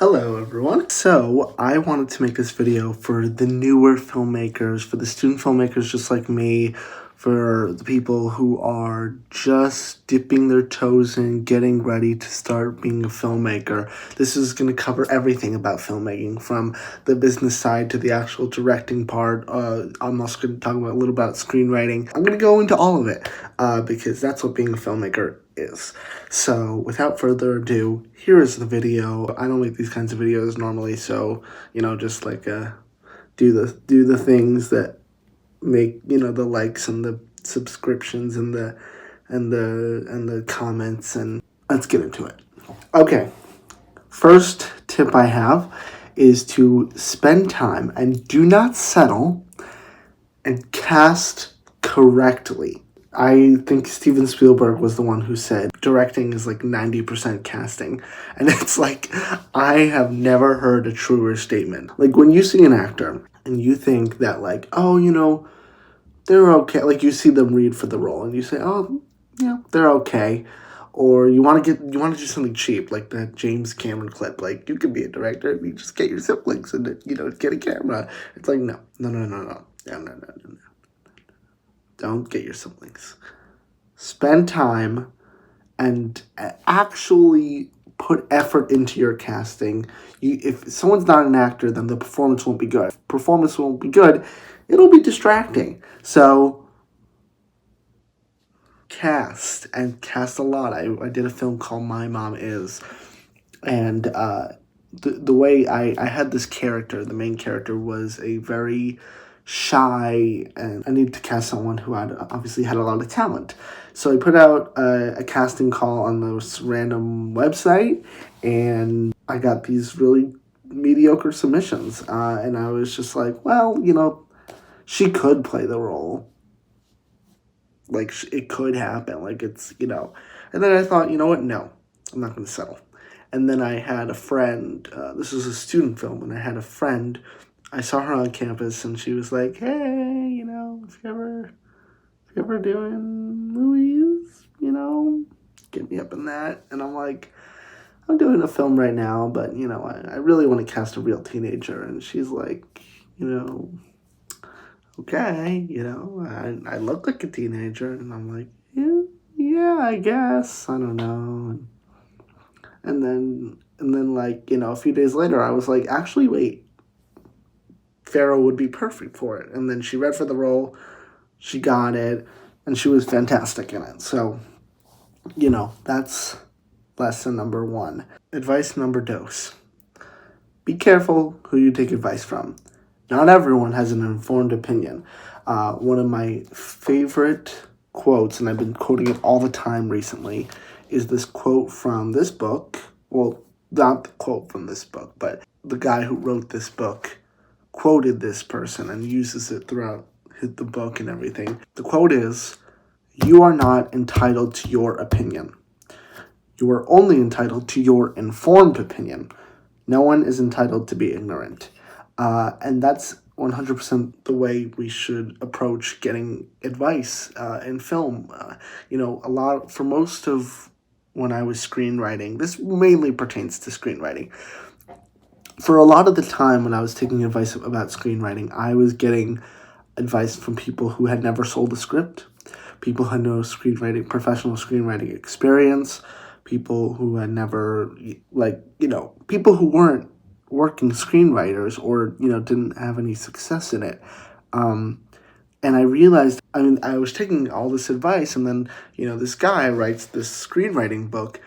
Hello everyone. So I wanted to make this video for the newer filmmakers, for the student filmmakers just like me, for the people who are just dipping their toes in, getting ready to start being a filmmaker. This is going to cover everything about filmmaking, from the business side to the actual directing part. I'm also going to talk about a little about screenwriting. I'm going to go into all of it because that's what being a filmmaker is. So without further ado, here is the video. I don't make these kinds of videos normally, so just like do the things that make the likes and the subscriptions and the comments, and let's get into it. Okay, first tip I have is to spend time and do not settle and cast correctly. I think Steven Spielberg was the one who said directing is like 90% casting. And it's like, I have never heard a truer statement. Like when you see an actor and you think that like, oh, they're okay. Like you see them read for the role and you say, oh, they're okay. Or you want to do something cheap, like that James Cameron clip. Like you could be a director and you just get your siblings and get a camera. It's like, no. Don't get your siblings. Spend time and actually put effort into your casting. If someone's not an actor, then the performance won't be good. If performance won't be good, it'll be distracting. So cast a lot. I did a film called My Mom Is, and the way I had this character, the main character was a very shy, and I needed to cast someone who obviously had a lot of talent. So I put out a casting call on this random website, and I got these really mediocre submissions. And I was just like, well, she could play the role. Like, it could happen. Like, it's. And then I thought, you know what? No, I'm not going to settle. And then I had a friend, this was a student film, and I had a friend, I saw her on campus, and she was like, hey, if you're ever doing movies, get me up in that. And I'm like, I'm doing a film right now, but, I really want to cast a real teenager. And she's like, okay, I look like a teenager. And I'm like, yeah, I guess, I don't know. And then like, a few days later, I was like, actually, wait, Farrah would be perfect for it. And then she read for the role, she got it, and she was fantastic in it. So, that's lesson number 1. Advice number 2. Be careful who you take advice from. Not everyone has an informed opinion. One of my favorite quotes, and I've been quoting it all the time recently, is this quote from this book. Well, not the quote from this book, but the guy who wrote this book quoted this person and uses it throughout the book and everything. The quote is, "You are not entitled to your opinion. You are only entitled to your informed opinion. No one is entitled to be ignorant." And that's 100% the way we should approach getting advice in film. For most of when I was screenwriting, this mainly pertains to screenwriting. For a lot of the time when I was taking advice about screenwriting, I was getting advice from people who had never sold a script, people who had no professional screenwriting experience, people who had never, people who weren't working screenwriters or, didn't have any success in it. And I realized, I was taking all this advice, and then, this guy writes this screenwriting book,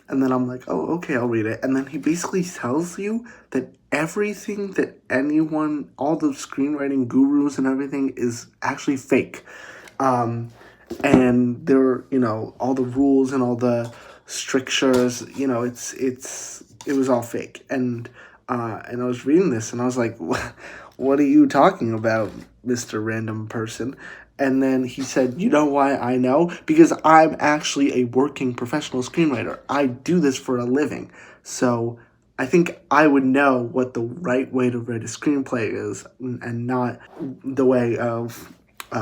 and then I'm like, oh, okay, I'll read it. And then he basically tells you that everything that all the screenwriting gurus and everything is actually fake. And there, all the rules and all the strictures, it was all fake. And I was reading this, and I was like, what are you talking about, Mr. Random Person? And then he said, you know why I know? Because I'm actually a working professional screenwriter. I do this for a living. So I think I would know what the right way to write a screenplay is, and not the way of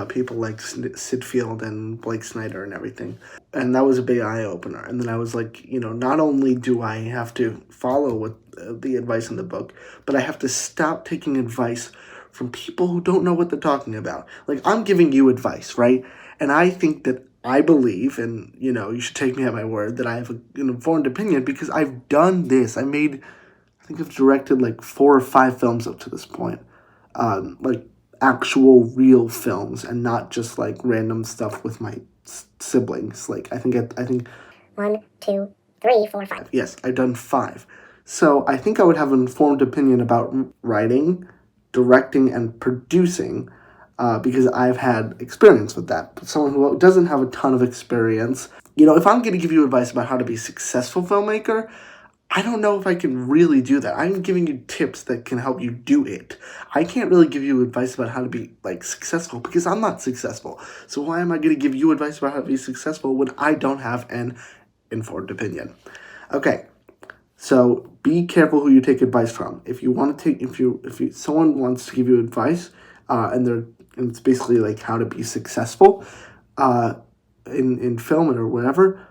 people like Sid Field and Blake Snyder and everything. And that was a big eye-opener. And then I was like, not only do I have to follow what the advice in the book, but I have to stop taking advice from people who don't know what they're talking about. Like, I'm giving you advice, right? And I think that I believe, and, you should take me at my word, that I have an informed opinion because I've done this. I think I've directed like 4 or 5 films up to this point. Like, actual real films and not just like random stuff with my siblings. Like, I think 1, 2, 3, 4, 5. Yes, I've done 5. So I think I would have an informed opinion about writing, directing, and producing because I've had experience with that. But someone who doesn't have a ton of experience, if I'm going to give you advice about how to be a successful filmmaker, I don't know if I can really do that. I'm giving you tips that can help you do it. I can't really give you advice about how to be, like, successful because I'm not successful. So why am I going to give you advice about how to be successful when I don't have an informed opinion? Okay, so be careful who you take advice from. If you want to take, if someone wants to give you advice, and it's basically like how to be successful, in film or whatever,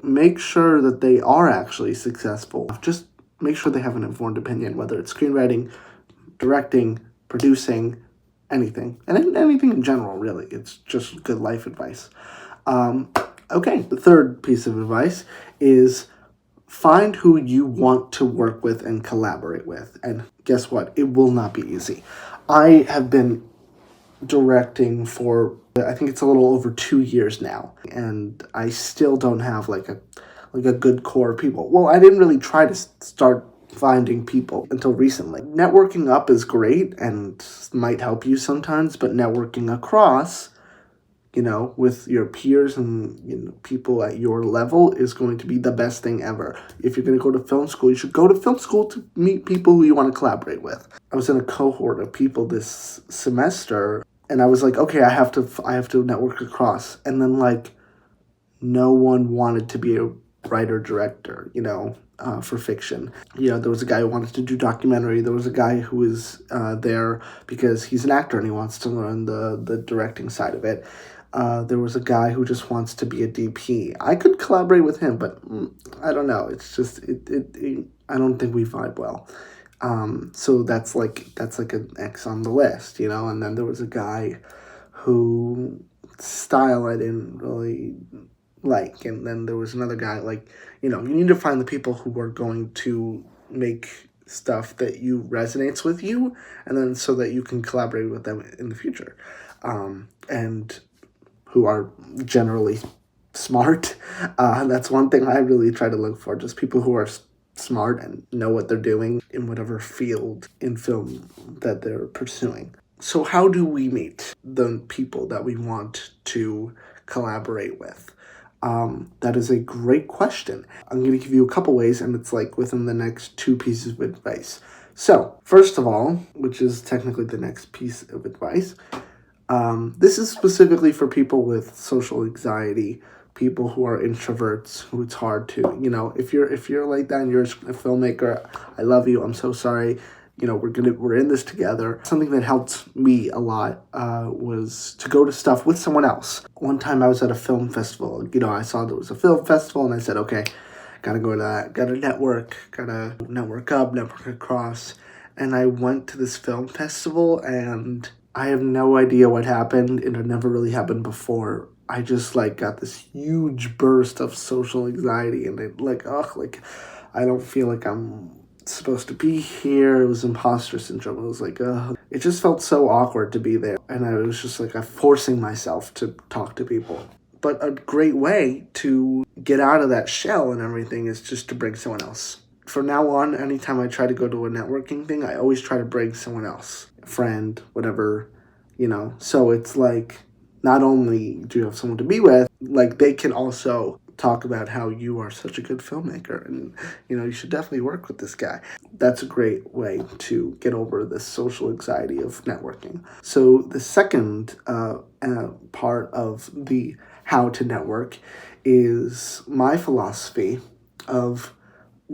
make sure that they are actually successful. Just make sure they have an informed opinion, whether it's screenwriting, directing, producing, anything. And anything in general, really. It's just good life advice. Okay, the third piece of advice is find who you want to work with and collaborate with. And guess what? It will not be easy. I have been directing for, I think it's a little over 2 years now, and I still don't have like a good core of people. Well, I didn't really try to start finding people until recently. Networking up is great and might help you sometimes, but networking across, with your peers and people at your level is going to be the best thing ever. If you're going to go to film school, you should go to film school to meet people who you want to collaborate with. I was in a cohort of people this semester, and I was like, okay, I have to network across. And then, like, no one wanted to be a writer-director, for fiction. There was a guy who wanted to do documentary. There was a guy who was there because he's an actor and he wants to learn the directing side of it. There was a guy who just wants to be a DP. I could collaborate with him, but I don't know. It's just, I don't think we vibe well. So that's like an X on the list, and then there was a guy who style I didn't really like, and then there was another guy, like, you need to find the people who are going to make stuff that you resonates with you, and then so that you can collaborate with them in the future, and who are generally smart. That's one thing I really try to look for, just people who are smart and know what they're doing in whatever field in film that they're pursuing. So how do we meet the people that we want to collaborate with? That is a great question. I'm going to give you a couple ways, and it's like within the next 2 pieces of advice. So, first of all, which is technically the next piece of advice, this is specifically for people with social anxiety, people who are introverts, who it's hard to, if you're like that and you're a filmmaker, I love you. I'm so sorry. We're in this together. Something that helped me a lot was to go to stuff with someone else. One time I was at a film festival. I saw there was a film festival, and I said, okay, gotta go to that. Gotta network up, network across. And I went to this film festival, and I have no idea what happened. It had never really happened before. I just got this huge burst of social anxiety, and I don't feel like I'm supposed to be here. It was imposter syndrome. It was it just felt so awkward to be there, and I was just forcing myself to talk to people. But a great way to get out of that shell and everything is just to bring someone else. From now on, anytime I try to go to a networking thing, I always try to bring someone else, a friend, whatever, so it's not only do you have someone to be with, they can also talk about how you are such a good filmmaker, and you should definitely work with this guy. That's a great way to get over the social anxiety of networking. So the second part of the how to network is my philosophy of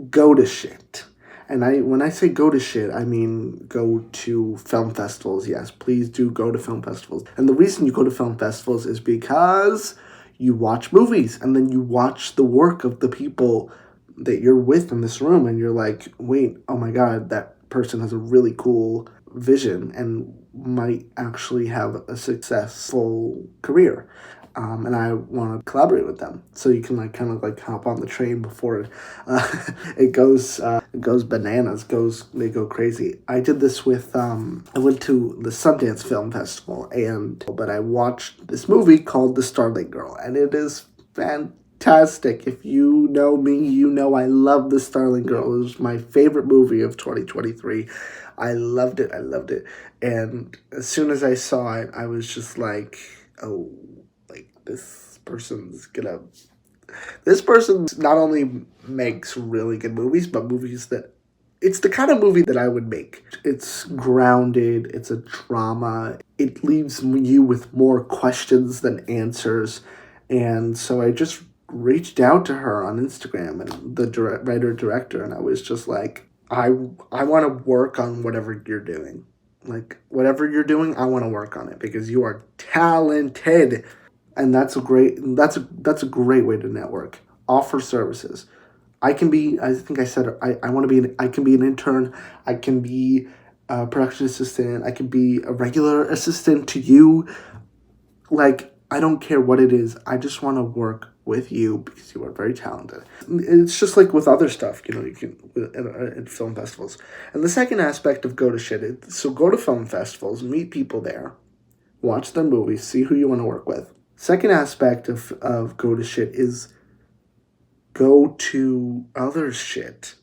go to shit. And when I say go to shit, I mean go to film festivals. Yes, please do go to film festivals. And the reason you go to film festivals is because you watch movies and then you watch the work of the people that you're with in this room, and you're like, wait, oh my god, that person has a really cool vision and might actually have a successful career. And I want to collaborate with them, so you can like kind of like hop on the train before it goes bananas, they go crazy. I did this with I went to the Sundance Film Festival, but I watched this movie called The Starling Girl, and it is fantastic. If you know me, you know I love The Starling Girl. It was my favorite movie of 2023. I loved it. I loved it. And as soon as I saw it, I was just like, oh, like this person not only makes really good movies, but movies that it's the kind of movie that I would make. It's grounded, it's a drama, it leaves you with more questions than answers. And so I just reached out to her on Instagram, and the writer-director, and I was just like, I want to work on whatever you're doing. Like, whatever you're doing, I want to work on it because you are talented. And that's a great way to network. Offer services. I think I said, I want to I can be an intern, I can be a production assistant, I can be a regular assistant to you. Like, I don't care what it is, I just want to work with you because you are very talented. It's just like with other stuff, you can at film festivals. And the second aspect of go to shit, so go to film festivals, meet people there, watch their movies, see who you want to work with. Second aspect of go to shit is go to other shit.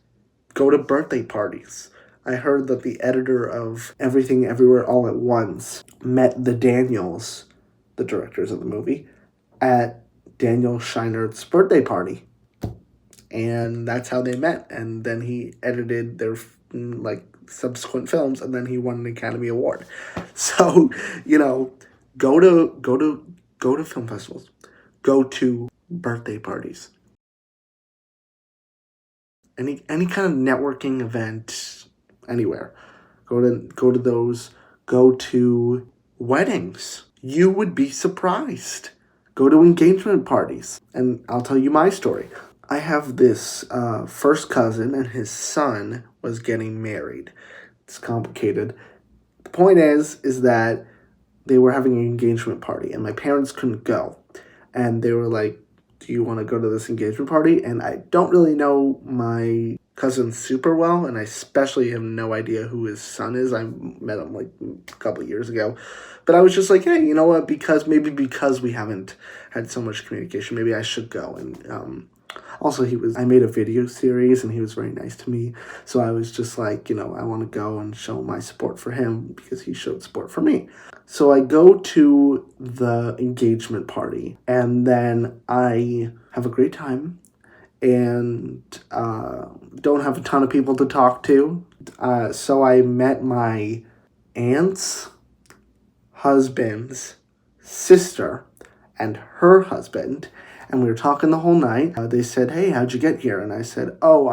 Go to birthday parties. I heard that the editor of Everything Everywhere All at Once met the Daniels, the directors of the movie, at Daniel Scheinert's birthday party. And that's how they met. And then he edited their subsequent films, and then he won an Academy Award. So, go to film festivals. Go to birthday parties. Any kind of networking event anywhere. Go to those. Go to weddings. You would be surprised. Go to engagement parties. And I'll tell you my story. I have this first cousin, and his son was getting married. It's complicated. The point is that they were having an engagement party, and my parents couldn't go. And they were like, do you want to go to this engagement party? And I don't really know my cousin super well, and I especially have no idea who his son is. I met him like a couple of years ago. But I was just like, hey, you know what? Because we haven't had so much communication, maybe I should go. And also, I made a video series, and he was very nice to me. So I was just like, I want to go and show my support for him because he showed support for me. So I go to the engagement party, and then I have a great time, and don't have a ton of people to talk to. So I met my aunt's husband's sister and her husband, and we were talking the whole night. They said, hey, how'd you get here? And I said, oh,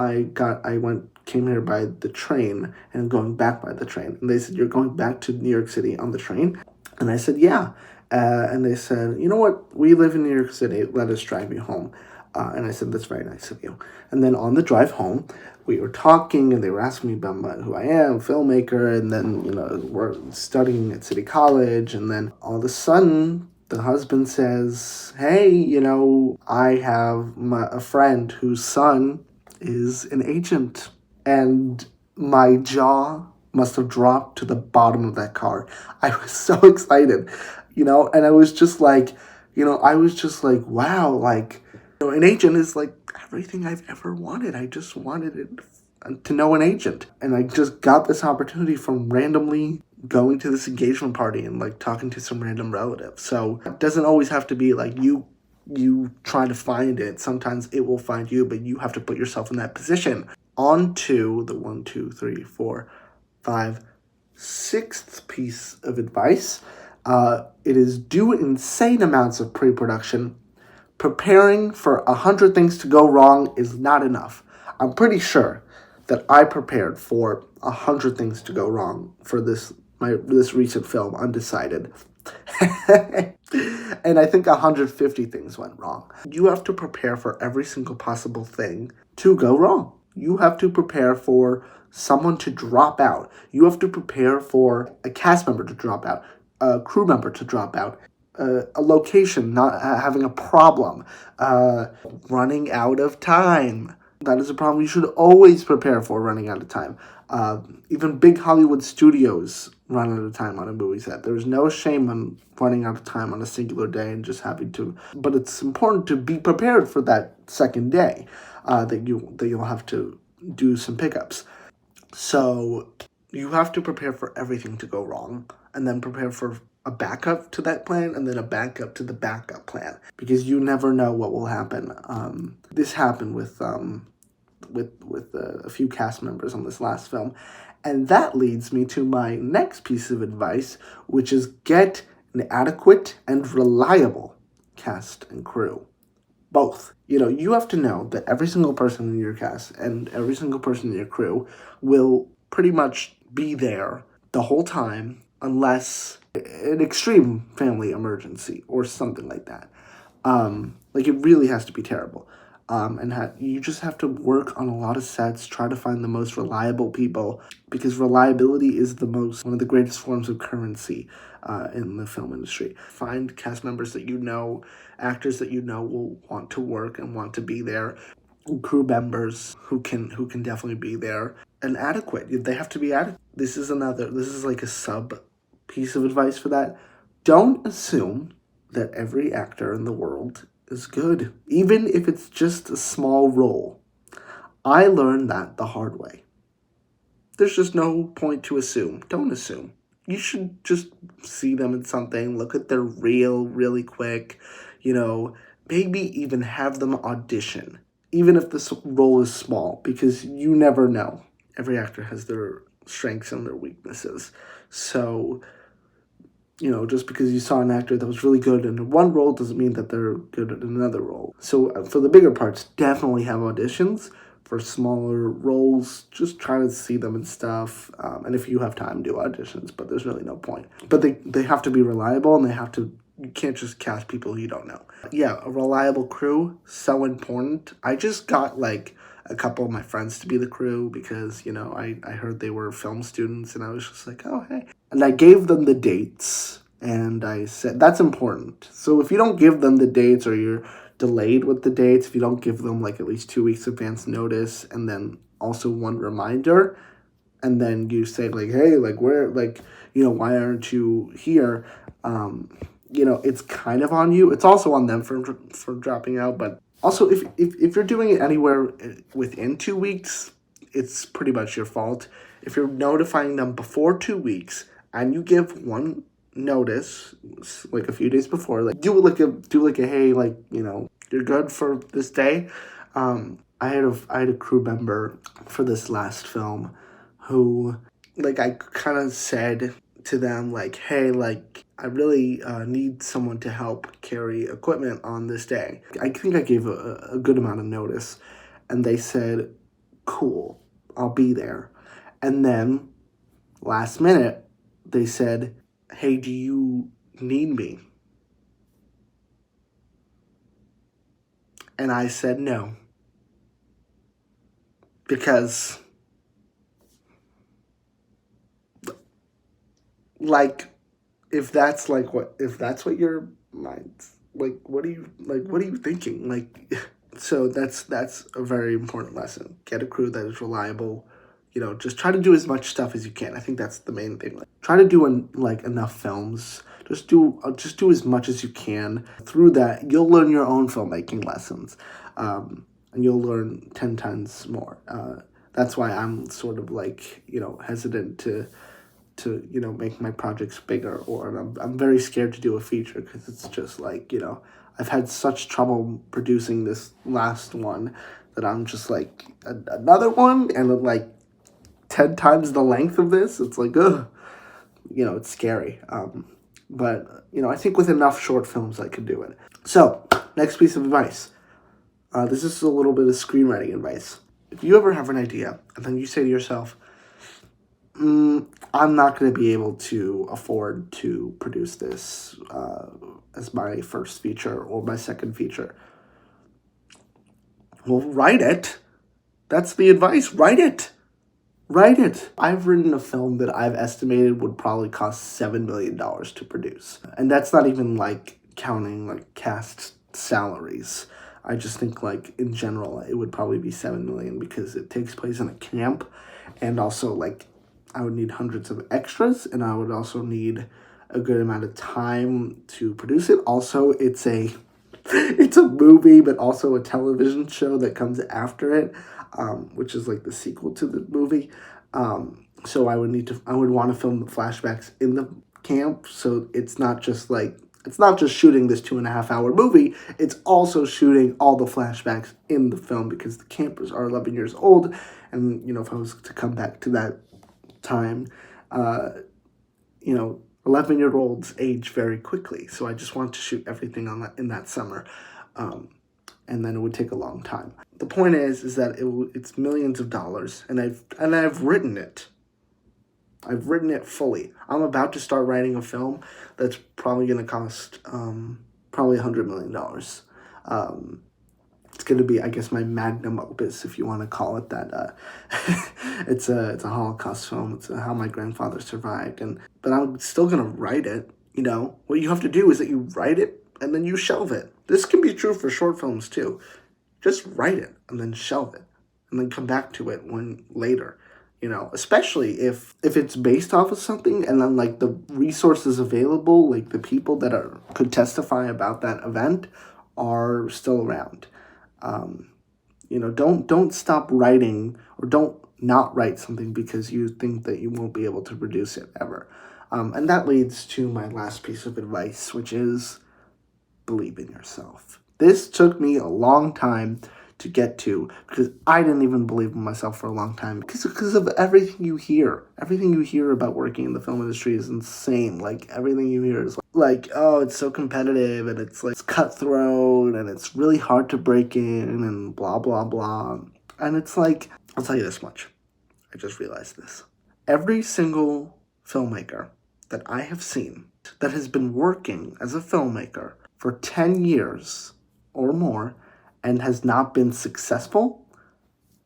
came here by the train, and I'm going back by the train. And they said, you're going back to New York City on the train? And I said, yeah. And they said, you know what? We live in New York City. Let us drive you home. And I said, that's very nice of you. And then on the drive home, we were talking, and they were asking me about who I am, filmmaker, and then, we're studying at City College. And then all of a sudden, the husband says, hey, I have a friend whose son is an agent. And my jaw must have dropped to the bottom of that car. I was so excited, and I was just like, wow, like, an agent is like everything I've ever wanted. I just wanted to know an agent. And I just got this opportunity from randomly going to this engagement party and like talking to some random relative. So it doesn't always have to be like you try to find it. Sometimes it will find you, but you have to put yourself in that position. On to the 1, 2, 3, 4, 5, 6th piece of advice. It is do insane amounts of pre-production. Preparing for 100 things to go wrong is not enough. I'm pretty sure that I prepared for 100 things to go wrong for this recent film, Undecided. And I think 150 things went wrong. You have to prepare for every single possible thing to go wrong. You have to prepare for someone to drop out. You have to prepare for a cast member to drop out, a crew member to drop out, a location not having a problem, running out of time. That is a problem you should always prepare for, running out of time. Even big Hollywood studios run out of time on a movie set. There's no shame on running out of time on a singular day and just having to. But it's important to be prepared for that second day that you'll have to do some pickups. So you have to prepare for everything to go wrong, and then prepare for a backup to that plan, and then a backup to the backup plan, because you never know what will happen. This happened with a few cast members on this last film, and that leads me to my next piece of advice, which is get an adequate and reliable cast and crew. Both. You have to know that every single person in your cast and every single person in your crew will pretty much be there the whole time, unless an extreme family emergency or something like that. It really has to be terrible. You just have to work on a lot of sets, try to find the most reliable people, because reliability is one of the greatest forms of currency in the film industry. Find cast members that actors that will want to work and want to be there, crew members who can definitely be there, and adequate. They have to be adequate. This is like a sub piece of advice for that. Don't assume that every actor in the world is good, even if it's just a small role. I learned that the hard way. There's just no point to assume. Don't assume. You should just see them in something, look at their reel really quick, maybe even have them audition, even if this role is small, because you never know. Every actor has their strengths and their weaknesses. So, just because you saw an actor that was really good in one role doesn't mean that they're good in another role. So for the bigger parts, definitely have auditions. For smaller roles, just try to see them and stuff. And if you have time, do auditions, but there's really no point. But they have to be reliable, and you can't just cast people you don't know. Yeah, a reliable crew, so important. I just got a couple of my friends to be the crew because, I heard they were film students, and I was just like, oh, hey. And I gave them the dates, and I said, that's important. So if you don't give them the dates, or you're delayed with the dates, if you don't give them at least 2 weeks advance notice, and then also one reminder, and then you say hey, where, why aren't you here? It's kind of on you. It's also on them for dropping out, but also if you're doing it anywhere within 2 weeks, it's pretty much your fault. If you're notifying them before 2 weeks and you give one notice a few days before, do a hey, you're good for this day. I had a crew member for this last film who I kind of said to them hey, I really need someone to help carry equipment on this day. I think I gave a good amount of notice, and they said, cool, I'll be there. And then last minute they said, hey, do you need me? And I said no, because if that's what your mind's what are you thinking? So that's a very important lesson. Get a crew that is reliable. Just try to do as much stuff as you can. I think that's the main thing. Try to do enough films. Just do as much as you can. Through that, you'll learn your own filmmaking lessons, and you'll learn 10 times more. That's why I'm sort of hesitant to make my projects bigger, or I'm very scared to do a feature, because it's just I've had such trouble producing this last one that I'm just another one, and 10 times the length of this. It's ugh, it's scary. But I think with enough short films I could do it. So next piece of advice. This is a little bit of screenwriting advice. if you ever have an idea and then you say to yourself, I'm not going to be able to afford to produce this as my first feature or my second feature. Well, write it. That's the advice. Write it. Write it. I've written a film that I've estimated would probably cost $7 million to produce. And that's not even like counting like cast salaries. I just think like in general it would probably be 7 million because it takes place in a camp, and also like I would need hundreds of extras, and I would also need a good amount of time to produce it. Also, it's a it's a movie, but also a television show that comes after it, which is like the sequel to the movie. So I would want to film the flashbacks in the camp. So it's not just shooting this 2.5 hour movie. It's also shooting all the flashbacks in the film because the campers are 11 years old. And, if I was to come back to that time, 11-year-olds age very quickly. So I just want to shoot everything in that summer. And then it would take a long time. The point is that it's millions of dollars, and I've written it. I've written it fully. I'm about to start writing a film that's probably going to cost probably $100 million. It's going to be, I guess, my magnum opus, if you want to call it that. It's a Holocaust film. It's how my grandfather survived, but I'm still going to write it. What you have to do is that you write it and then you shelve it. This can be true for short films too. Just write it and then shelve it, and then come back to it when later. Especially if it's based off of something, and then like the resources available, like the people that could testify about that event are still around. Don't stop writing, or don't not write something because you think that you won't be able to produce it ever. And that leads to my last piece of advice, which is believe in yourself. This took me a long time to get to because I didn't even believe in myself for a long time because of everything you hear. Everything you hear about working in the film industry is insane. Like everything you hear is like, oh, it's so competitive, and it's like it's cutthroat, and it's really hard to break in, and blah blah blah. And it's like, I'll tell you this much. I just realized this. Every single filmmaker that I have seen that has been working as a filmmaker for 10 years or more and has not been successful,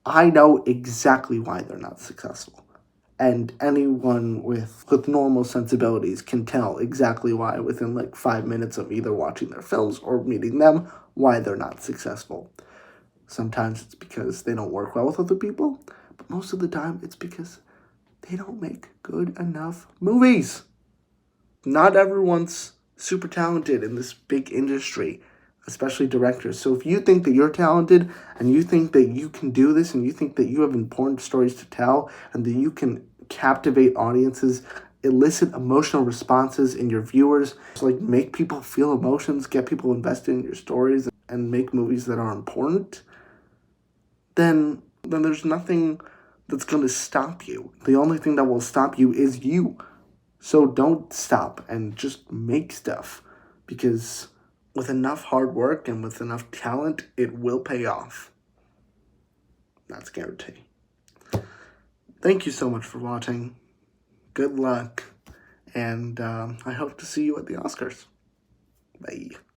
I know exactly why they're not successful. And anyone with normal sensibilities can tell exactly why within like 5 minutes of either watching their films or meeting them, why they're not successful. Sometimes it's because they don't work well with other people, but most of the time it's because they don't make good enough movies. Not everyone's super talented in this big industry, especially directors. So if you think that you're talented and you think that you can do this and you think that you have important stories to tell and that you can captivate audiences, elicit emotional responses in your viewers, like make people feel emotions, get people invested in your stories, and make movies that are important, then there's nothing that's going to stop you. The only thing that will stop you is you. So don't stop and just make stuff, because with enough hard work and with enough talent, it will pay off. That's guaranteed. Thank you so much for watching. Good luck, and I hope to see you at the Oscars. Bye.